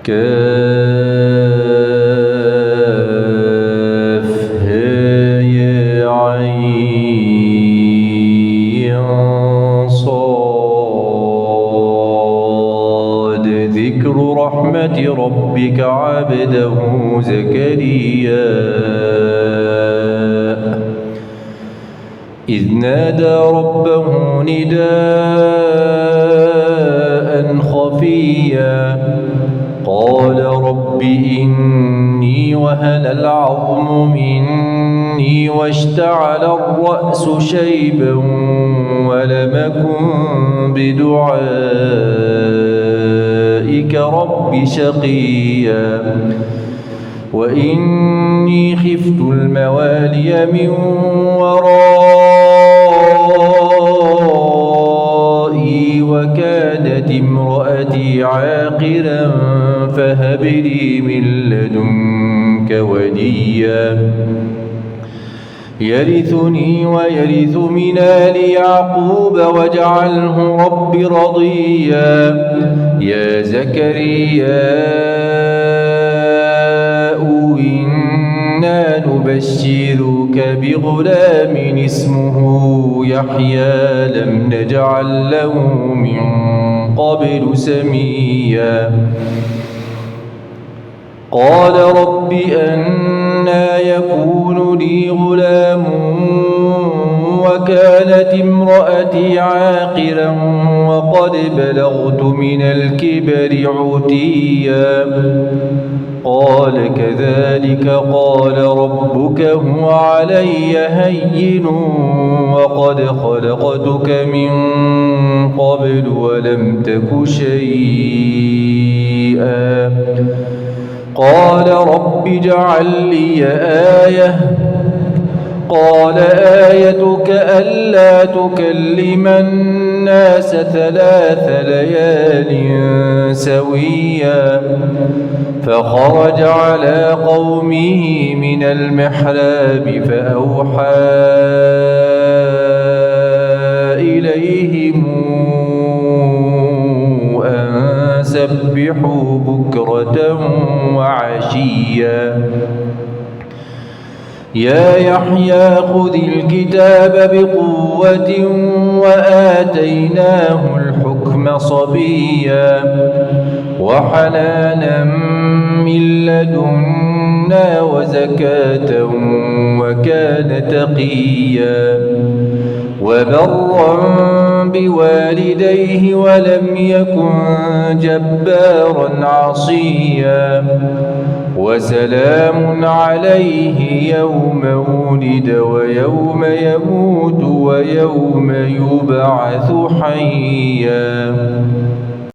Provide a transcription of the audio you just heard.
كافها يا عين صاد ذكر رحمة ربك عبده زكريا إذ نادى ربه نداء خفيا قال رب إني وهن العظم مني واشتعل الرأس شيبا ولم أكن بدعائك رب شقيا وإني خفت الموالي من ورائي وكانت امرأتي عاقرا فهب لي من لدنك وليا يرثني ويرث من آل يعقوب واجعله رب رضيا يا زكريا إنا نبشرك بغلام اسمه يحيى لم نجعل له من قبل سميا قال رب أنى يكون لي غلام وكانت امرأتي عاقرا وقد بلغت من الكبر عتيا قال كذلك قال ربك هو علي هين وقد خلقتك من قبل ولم تك شيئا قال رب اجعل لي آية قال آيتك ألا تكلم الناس 3 ليال سويا فخرج على قومه من المحراب فأوحى إليهم أن سبحوا بكرة وعشيا يا يحيى خذ الكتاب بقوة وآتيناه الحكم صبيا وحنانا من لدنا وزكاة وكان تقيا وبرا بوالديه ولم يكن جبارا عصيا وسلام عليه يوم ولد ويوم يموت ويوم يبعث حيا.